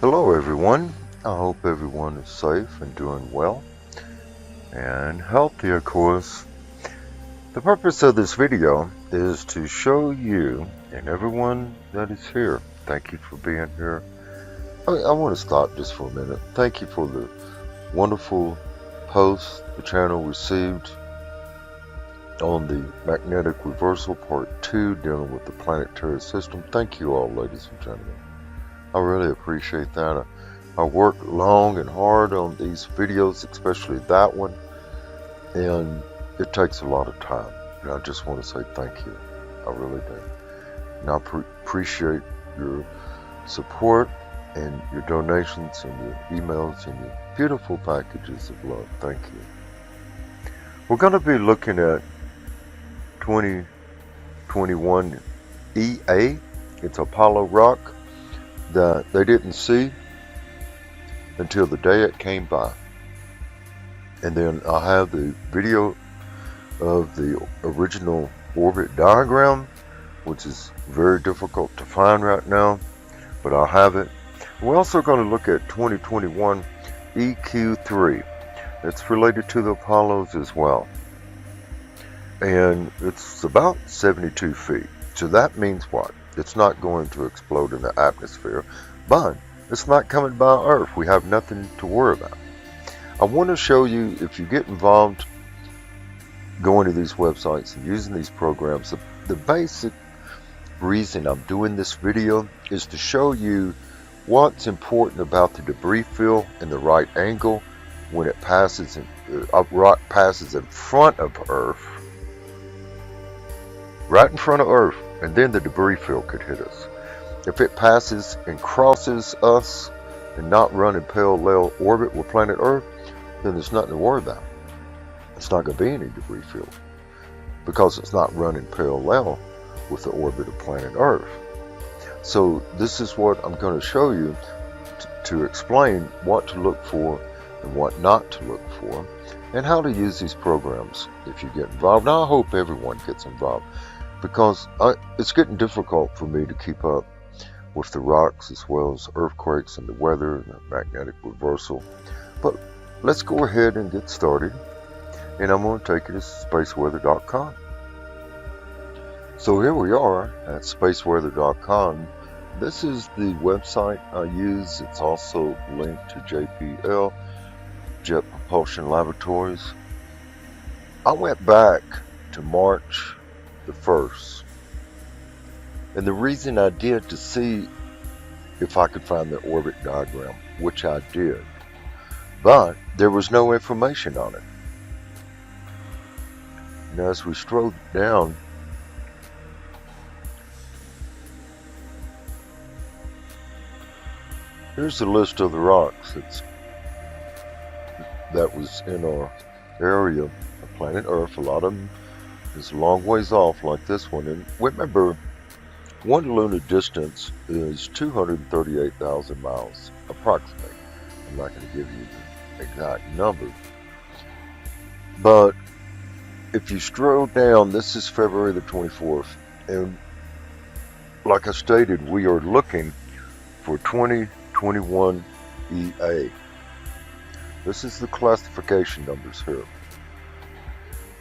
Hello everyone, I hope everyone is safe and doing well and healthy, of course. The purpose of this video is to show you and everyone that is here. Thank you for being here. I want to stop just for a minute. Thank you for the wonderful posts the channel received on the magnetic reversal part 2 dealing with the planetary system. Thank you all, ladies and gentlemen. I really appreciate that. I work long and hard on these videos, especially that one, and it takes a lot of time. And I just want to say thank you. I really do. And I appreciate your support and your donations and your emails and your beautiful packages of love. Thank you. We're going to be looking at 2021 EA. It's Apollo rock that they didn't see until the day it came by. And then I have the video of the original orbit diagram, which is very difficult to find right now, but I'll have it. We're also going to look at 2021 EQ3. It's related to the Apollos as well. And it's about 72 feet. So that means what? It's not going to explode in the atmosphere, but it's not coming by Earth. We have nothing to worry about. I want to show you, if you get involved going to these websites and using these programs, the basic reason I'm doing this video is to show you what's important about the debris field in the right angle when it passes, a rock passes in front of Earth, right in front of Earth, and then the debris field could hit us. If it passes and crosses us and not run in parallel orbit with planet Earth, then there's nothing to worry about. It's not going to be any debris field because it's not running parallel with the orbit of planet Earth. So this is what I'm going to show you to explain what to look for and what not to look for, and how to use these programs if you get involved. Now I hope everyone gets involved, because it's getting difficult for me to keep up with the rocks as well as earthquakes and the weather and the magnetic reversal. But let's go ahead and get started, and I'm going to take you to spaceweather.com. So here we are at spaceweather.com. This is the website I use. It's also linked to JPL, Jet Propulsion Laboratories. I went back to March the 1st, and the reason I did to see if I could find the orbit diagram, which I did, but there was no information on it. And as we strolled down, here's the list of the rocks that was in our area of planet Earth. A lot of them is a long ways off, like this one. And remember, one lunar distance is 238,000 miles, approximately. I'm not going to give you the exact number. But if you stroll down, this is February the 24th. And like I stated, we are looking for 2021 EA. This is the classification numbers here.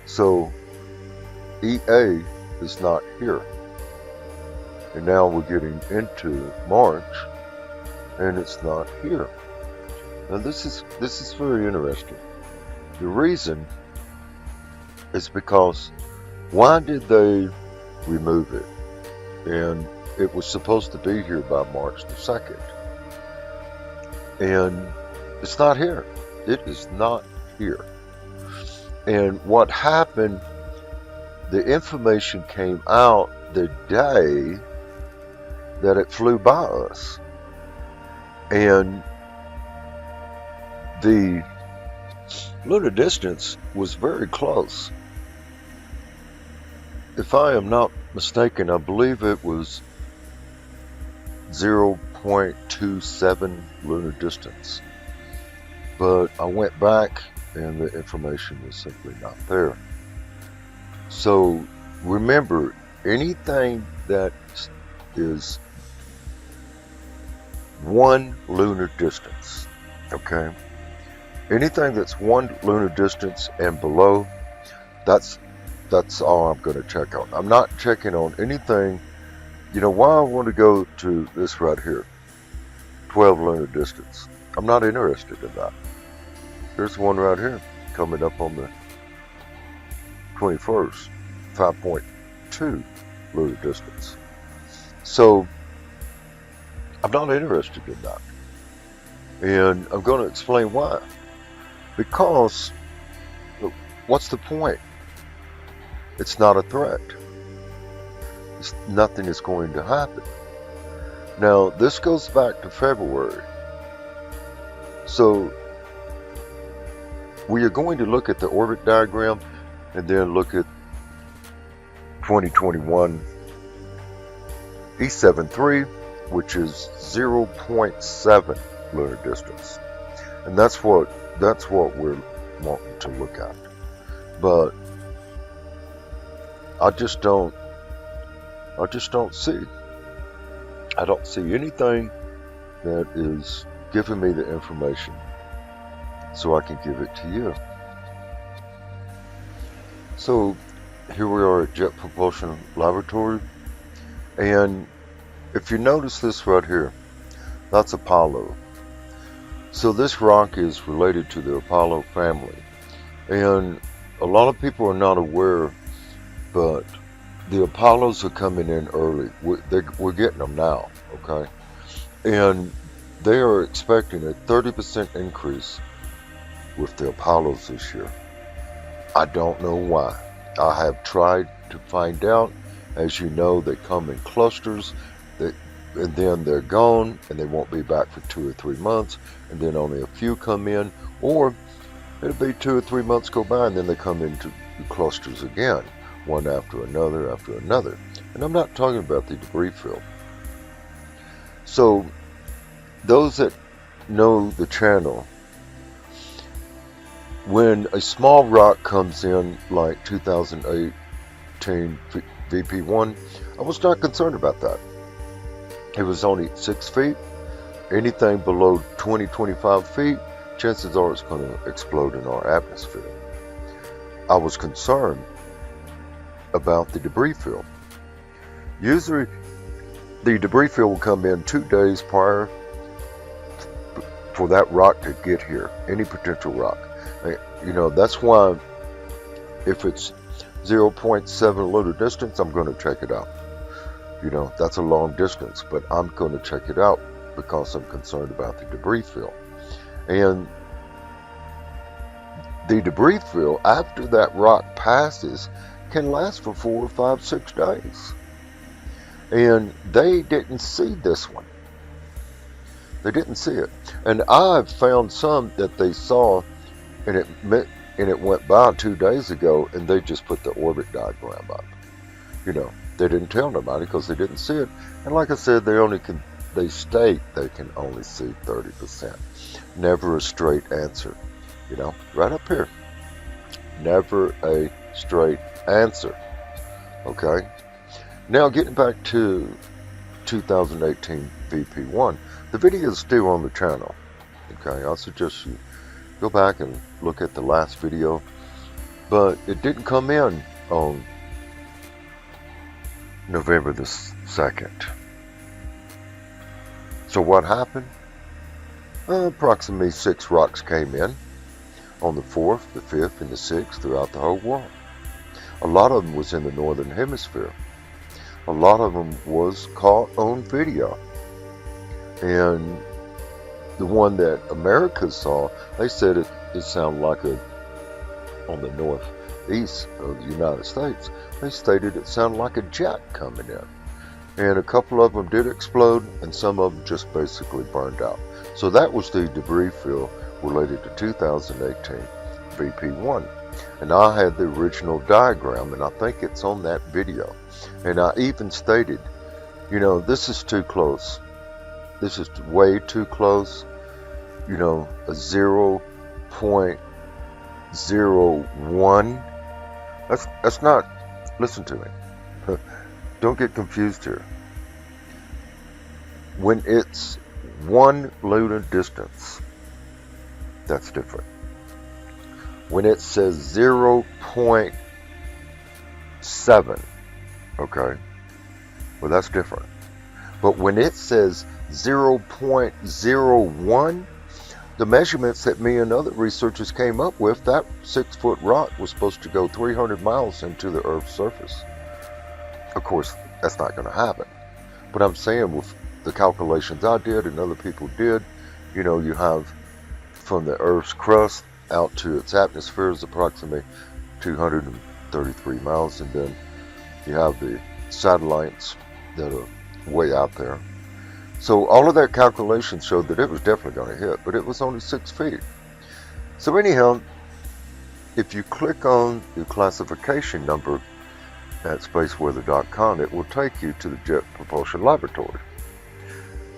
So EA is not here. And now we're getting into March, and it's not here. Now this is very interesting. The reason is because, why did they remove it? And it was supposed to be here by March the 2nd. And it's not here. It is not here. And what happened, the information came out the day that it flew by us. And the lunar distance was very close. If I am not mistaken, I believe it was 0.27 lunar distance. But I went back and the information was simply not there. So remember, anything that is 1 lunar distance. Okay? Anything that's 1 lunar distance and below, that's all I'm going to check on. I'm not checking on anything. You know why I want to go to this right here, 12 lunar distance. I'm not interested in that. There's one right here coming up on the 21st, 5.2 lunar distance. So I'm not interested in that. And I'm going to explain why. Because what's the point? It's not a threat. Nothing is going to happen. Now, this goes back to February. So we are going to look at the orbit diagram and then look at 2021 E73, which is 0.7 lunar distance. And that's what we're wanting to look at. But I just don't see. I don't see anything that is giving me the information so I can give it to you. So here we are at Jet Propulsion Laboratory, and if you notice this right here, that's Apollo. So this rock is related to the Apollo family, and a lot of people are not aware, but the Apollos are coming in early. We're getting them now, okay? And they are expecting a 30% increase with the Apollos this year. I don't know why. I have tried to find out. As you know, they come in clusters, and then they're gone, and they won't be back for 2 or 3 months, and then only a few come in, or it'll be 2 or 3 months go by, and then they come into clusters again, one after another after another. And I'm not talking about the debris field. So those that know the channel, when a small rock comes in like 2018 VP1, I was not concerned about that. It was only 6 feet. Anything below 20-25 feet, chances are it's going to explode in our atmosphere. I was concerned about the debris field. Usually the debris field will come in 2 days prior for that rock to get here, any potential rock. You know, that's why if it's 0.7 lunar distance, I'm going to check it out. You know, that's a long distance, but I'm going to check it out because I'm concerned about the debris field. And the debris field, after that rock passes, can last for 4, 5, 6 days. And they didn't see this one. They didn't see it. And I've found some that they saw, and it went by 2 days ago, and they just put the orbit diagram up. You know, they didn't tell nobody because they didn't see it. And like I said, they state they can only see 30%. Never a straight answer. You know, right up here. Never a straight answer. Okay? Now getting back to 2018 VP1, the video is still on the channel. Okay, I suggest you go back and look at the last video, but it didn't come in on November the 2nd. So what happened? Approximately 6 rocks came in on the 4th, the 5th, and the 6th throughout the whole world. A lot of them was in the northern hemisphere. A lot of them was caught on video. And the one that America saw, they said it sounded like on the northeast of the United States, they stated it sounded like a jet coming in. And a couple of them did explode, and some of them just basically burned out. So that was the debris field related to 2018 VP1. And I had the original diagram, and I think it's on that video. And I even stated, you know, this is too close. This is way too close. You know, a 0.01. That's not, listen to me. Don't get confused here. When it's 1 lunar distance, that's different. When it says 0.7, okay, well, that's different. But when it says 0.01, the measurements that me and other researchers came up with, that 6-foot rock was supposed to go 300 miles into the Earth's surface. Of course, that's not going to happen. But I'm saying with the calculations I did and other people did, you know, you have from the Earth's crust out to its atmosphere is approximately 233 miles, and then you have the satellites that are way out there. So all of that calculation showed that it was definitely going to hit, but it was only 6 feet. So anyhow, if you click on the classification number at spaceweather.com, it will take you to the Jet Propulsion Laboratory.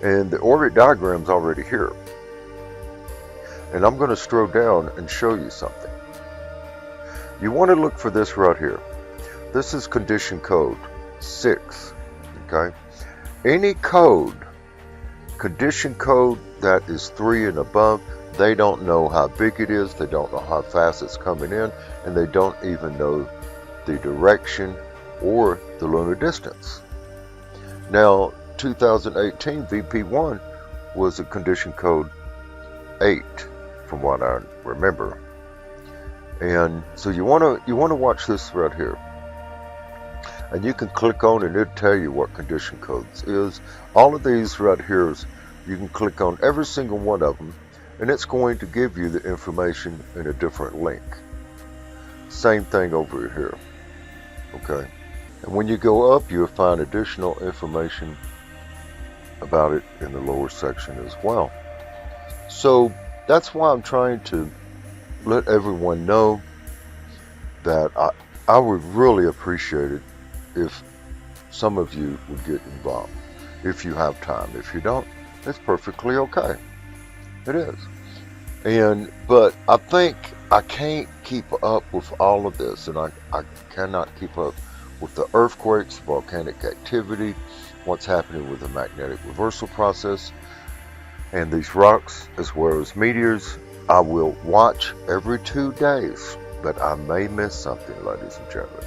And the orbit diagram's already here. And I'm going to scroll down and show you something. You want to look for this right here. This is condition code 6, okay? Any code, condition code that is 3 and above, they don't know how big it is, they don't know how fast it's coming in, and they don't even know the direction or the lunar distance. Now, 2018 VP1 was a condition code 8, from what I remember. And so you want to watch this right here. And you can click on and it'll tell you what condition codes is. All of these right here, you can click on every single one of them, and it's going to give you the information in a different link. Same thing over here, okay? And when you go up, you'll find additional information about it in the lower section as well. So that's why I'm trying to let everyone know that I would really appreciate it if some of you would get involved, if you have time. If you don't, it's perfectly okay. It is. But I think I can't keep up with all of this, and I cannot keep up with the earthquakes, volcanic activity, what's happening with the magnetic reversal process, and these rocks, as well as meteors. I will watch every 2 days, but I may miss something, ladies and gentlemen.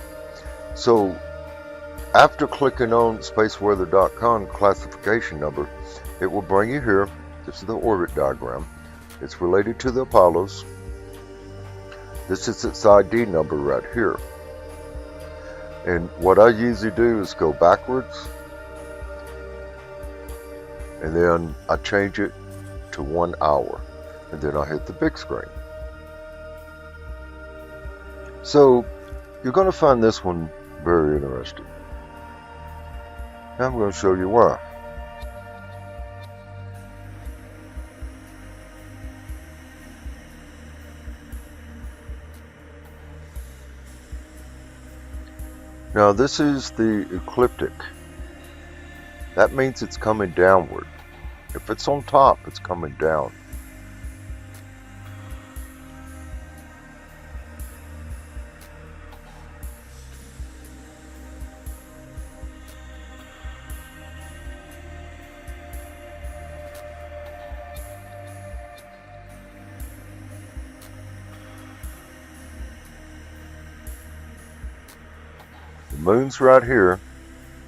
So after clicking on spaceweather.com classification number, it will bring you here. This is the orbit diagram. It's related to the Apollos. This is its ID number right here. And what I usually do is go backwards, and then I change it to 1 hour, and then I hit the big screen. So you're going to find this one very interesting. I'm going to show you why. Now this is the ecliptic. That means it's coming downward. If it's on top, it's coming down. The moon's right here.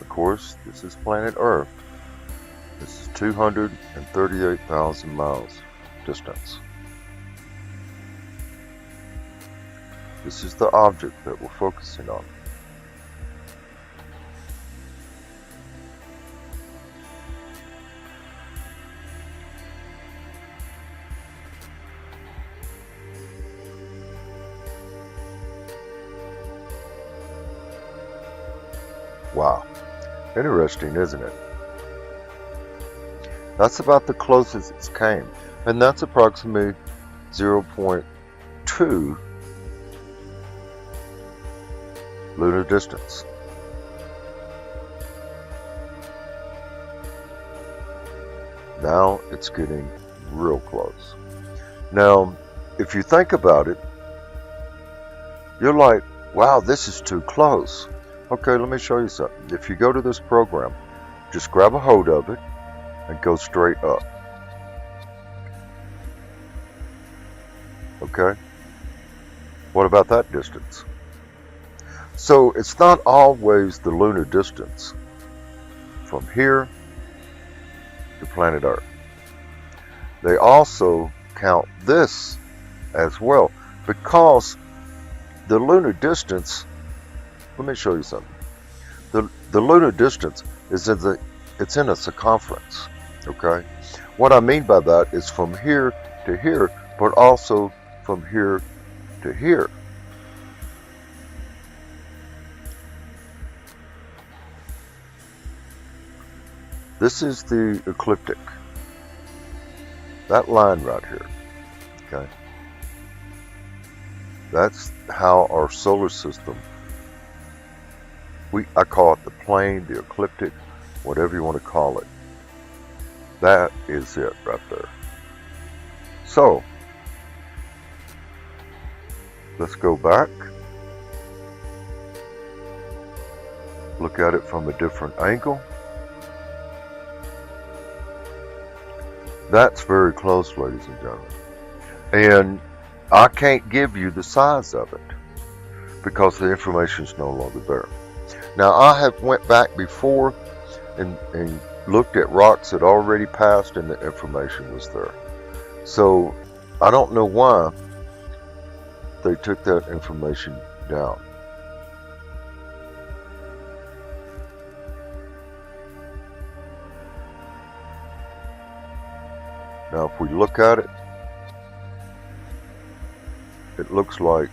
Of course, this is planet Earth. This is 238,000 miles distance. This is the object that we're focusing on. Wow, interesting, isn't it? That's about the closest it's came, and that's approximately 0.2 lunar distance. Now it's getting real close. Now, if you think about it, you're like, wow, this is too close. Okay, let me show you something. If you go to this program, just grab a hold of it and go straight up. Okay? What about that distance? So it's not always the lunar distance from here to planet Earth. They also count this as well, because the lunar distance, let me show you something. The lunar distance is it's in a circumference, okay? What I mean by that is from here to here, but also from here to here. This is the ecliptic. That line right here, okay? That's how our solar system, I call it the plane, the ecliptic, whatever you want to call it. That is it right there. So, let's go back. Look at it from a different angle. That's very close, ladies and gentlemen. And I can't give you the size of it because the information is no longer there. Now, I have went back before and looked at rocks that already passed, and the information was there. So I don't know why they took that information down. Now, if we look at it, it looks like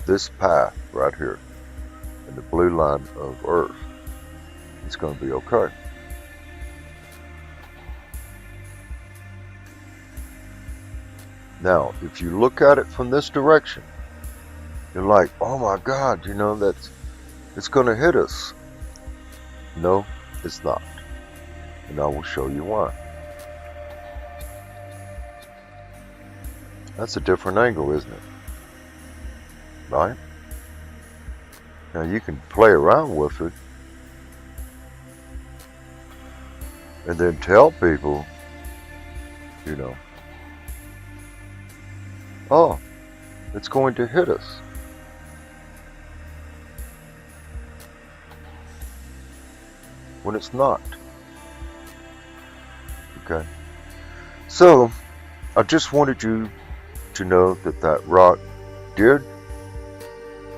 this path right here in the blue line of Earth is going to be okay. Now, if you look at it from this direction, you're like, oh my God, you know, it's going to hit us. No, it's not. And I will show you why. That's a different angle, isn't it? Right? Now you can play around with it and then tell people, you know, oh, it's going to hit us. When it's not. Okay. So, I just wanted you to know that that rock did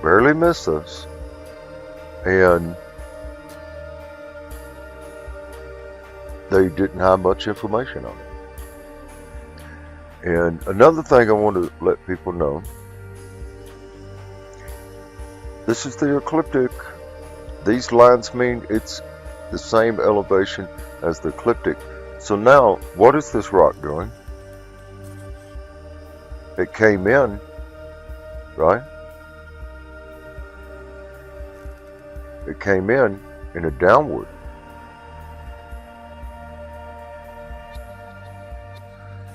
barely miss us, and they didn't have much information on it. And another thing I want to let people know, this is the ecliptic. These lines mean it's the same elevation as the ecliptic. So now, what is this rock doing? It came in, right? It came in a downward.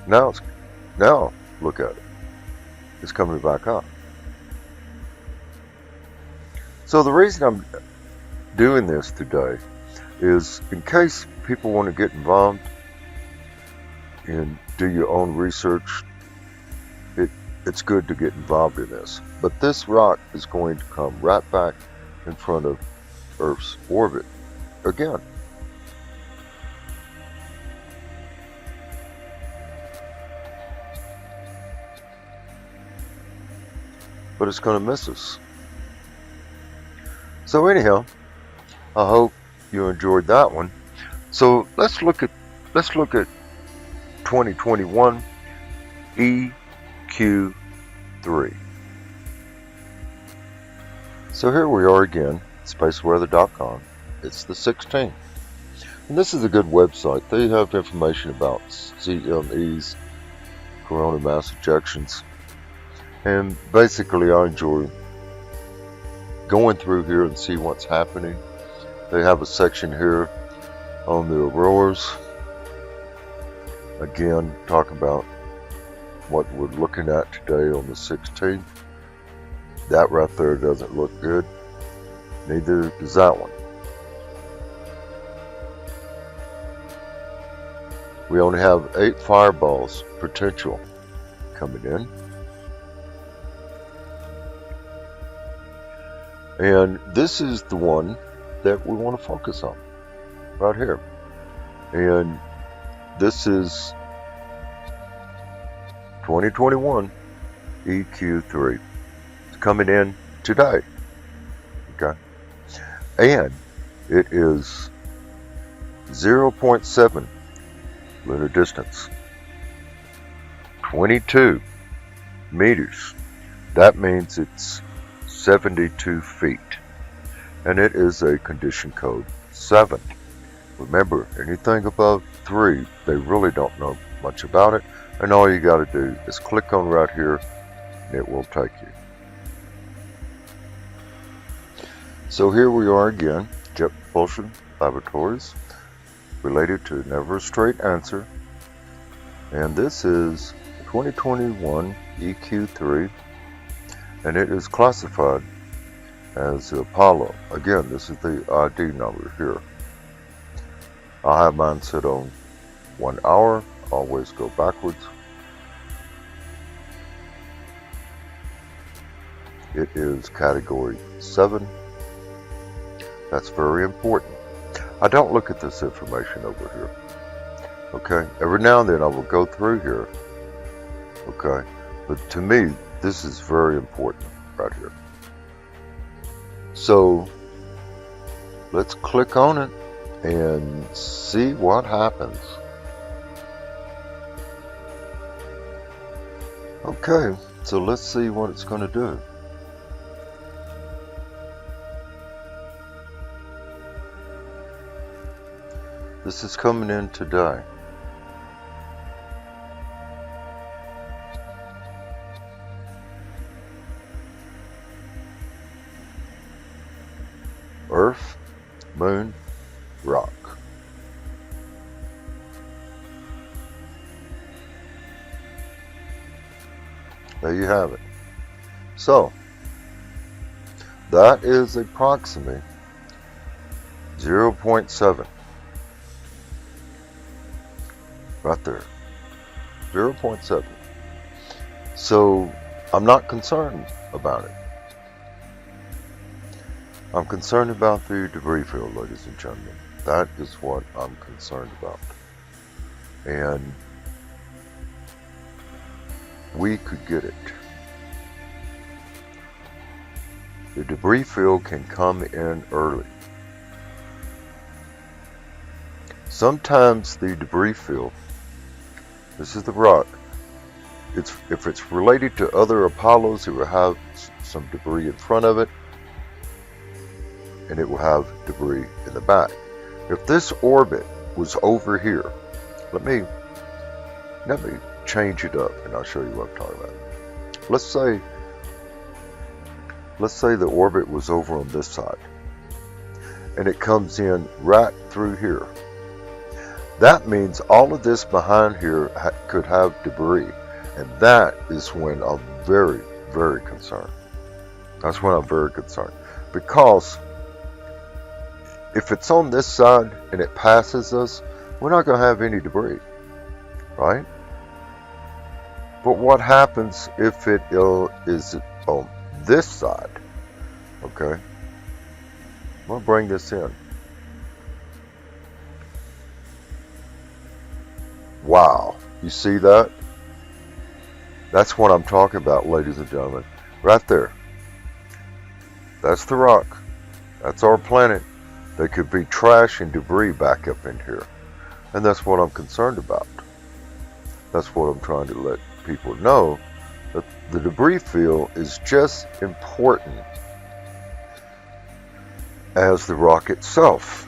Now look at it. It's coming back up. So the reason I'm doing this today is in case people want to get involved and do your own research, it's good to get involved in this. But this rock is going to come right back in front of Earth's orbit again. But it's going to miss us. So anyhow, I hope you enjoyed that one. So let's look at 2021 EQ3. So here we are again, spaceweather.com. It's the 16th. And this is a good website. They have information about CMEs, corona mass ejections. And basically I enjoy going through here and see what's happening. They have a section here on the auroras. Again, talk about what we're looking at today on the 16th. That right there doesn't look good. Neither does that one. We only have 8 fireballs potential coming in. And this is the one that we want to focus on right here. And this is 2021 EQ3. It's coming in today. Okay. And it is 0.7 lunar distance. 22 meters. That means it's 72 feet. And it is a condition code 7. Remember, anything above 3, they really don't know much about it. And all you got to do is click on right here and it will take you. So here we are again, Jet Propulsion Laboratories, related to Never a Straight Answer. And this is 2021 EQ3, and it is classified as Apollo. Again, this is the ID number here. I have mine set on 1 hour, always go backwards. It is category 7. That's very important. I don't look at this information over here. Okay, every now and then I will go through here. Okay, but to me, this is very important right here. So let's click on it and see what happens. Okay, so let's see what it's going to do. This is coming in today. Earth, Moon, Rock. There you have it. So, that is approximately 0.7. Right there. 0.7. So, I'm not concerned about it. I'm concerned about the debris field, ladies and gentlemen. That is what I'm concerned about. And we could get it. The debris field can come in early. Sometimes the debris field, this is the rock, if it's related to other Apollos, it will have some debris in front of it, and it will have debris in the back. If this orbit was over here, let me change it up and I'll show you what I'm talking about. Let's say the orbit was over on this side and it comes in right through here. That means all of this behind here could have debris, and that is when I'm very, very concerned. That's when I'm very concerned, because if it's on this side and it passes us, we're not going to have any debris, right? But what happens if it is on this side? Okay, I'm going to bring this in. Wow, you see that? That's what I'm talking about, ladies and gentlemen. Right there. That's the rock. That's our planet. There could be trash and debris back up in here. And that's what I'm concerned about. That's what I'm trying to let people know, that the debris field is just important as the rock itself.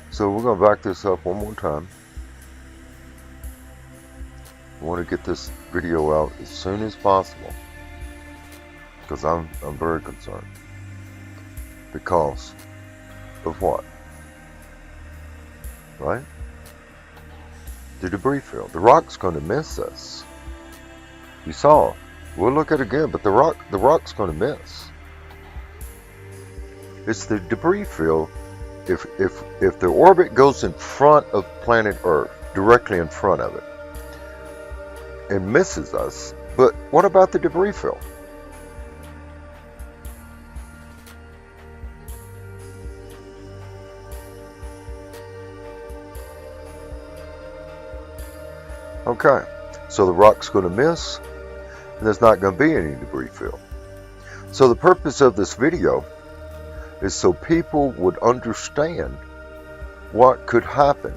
So we're going to back this up one more time. I want to get this video out as soon as possible, because I'm very concerned. Because of what? Right? The debris field. The rock's going to miss us. You saw. We'll look at it again, but the rock's going to miss. It's the debris field if the orbit goes in front of planet Earth, directly in front of it, and misses us, but what about the debris field? Okay, so the rock's going to miss, and there's not going to be any debris field. So the purpose of this video is so people would understand what could happen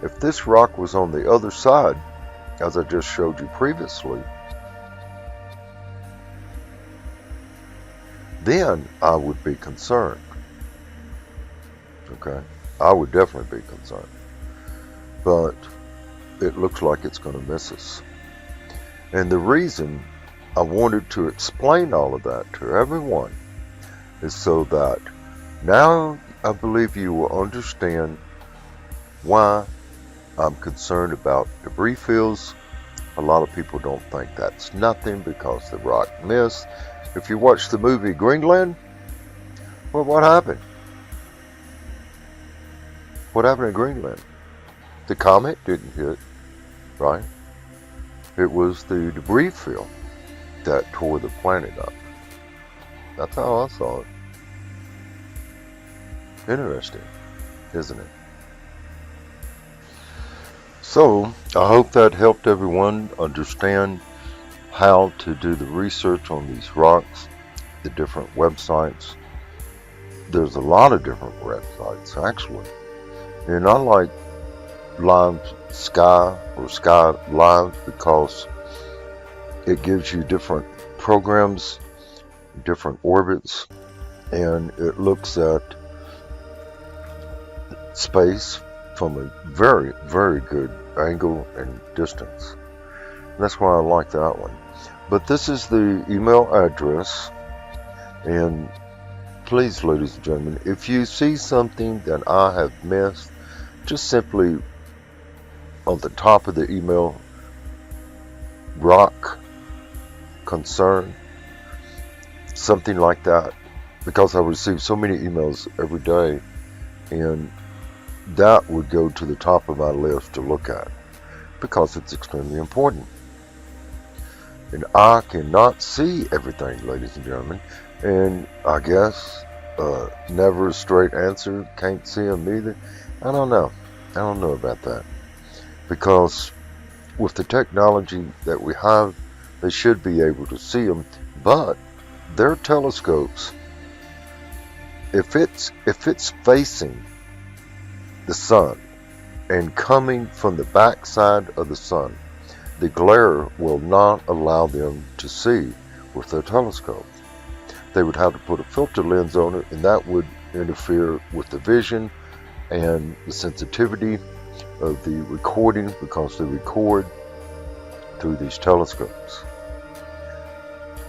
if this rock was on the other side, as I just showed you previously. Then I would be concerned. Okay, I would definitely be concerned. But it looks like it's going to miss us. And the reason I wanted to explain all of that to everyone is so that now I believe you will understand why I'm concerned about debris fields. A lot of people don't think that's nothing because the rock missed. If you watch the movie Greenland, well, what happened? What happened in Greenland? The comet didn't hit, right? It was the debris field that tore the planet up. That's how I saw it. Interesting, isn't it? So, I hope that helped everyone understand how to do the research on these rocks, the different websites. There's a lot of different websites, actually. And I like Live Sky or Sky Live because it gives you different programs, different orbits, and it looks at space from a very, very good angle and distance. And that's why I like that one. But this is the email address, and please, ladies and gentlemen, if you see something that I have missed, just simply on the top of the email, rock concern, something like that, because I receive so many emails every day, and that would go to the top of my list to look at because it's extremely important. And I cannot see everything, ladies and gentlemen, and I guess never a straight answer, can't see them either. I don't know about that, because with the technology that we have, they should be able to see them, but their telescopes, if it's facing the sun and coming from the backside of the sun, the glare will not allow them to see with their telescope. They would have to put a filter lens on it, and that would interfere with the vision and the sensitivity of the recording, because they record through these telescopes.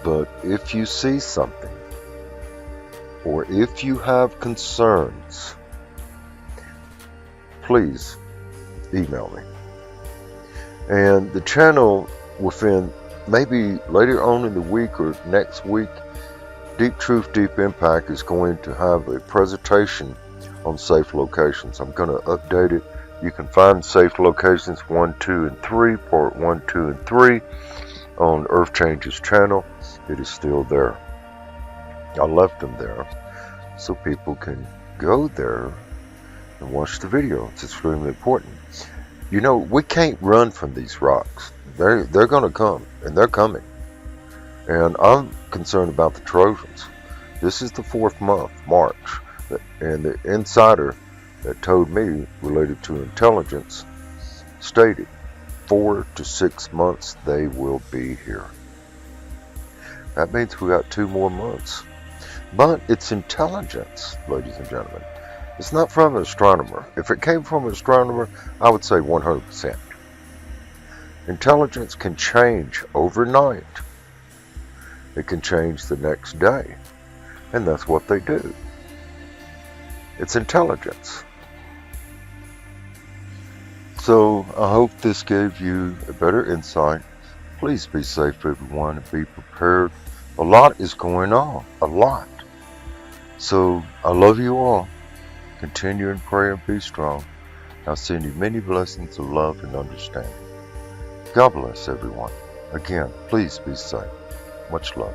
But if you see something, or if you have concerns, please email me. And the channel, within maybe later on in the week or next week, Deep Truth, Deep Impact is going to have a presentation on safe locations. I'm going to update it. You can find safe locations 1, 2, and 3, part 1, 2, and 3 on Earth Changes channel. It is still there. I left them there so people can go there and watch the video. It's extremely important. You know, we can't run from these rocks. They're going to come, and they're coming. And I'm concerned about the Trojans. This is the 4th month, March, and the insider that told me related to intelligence stated 4 to 6 months they will be here. That means we got 2 more months. But it's intelligence, ladies and gentlemen. It's not from an astronomer. If it came from an astronomer, I would say 100%. Intelligence can change overnight. It can change the next day. And that's what they do. It's intelligence. So I hope this gave you a better insight. Please be safe, everyone, and be prepared. A lot is going on. A lot. So I love you all. Continue in prayer and be strong. I'll send you many blessings of love and understanding. God bless everyone. Again, please be safe. Much love.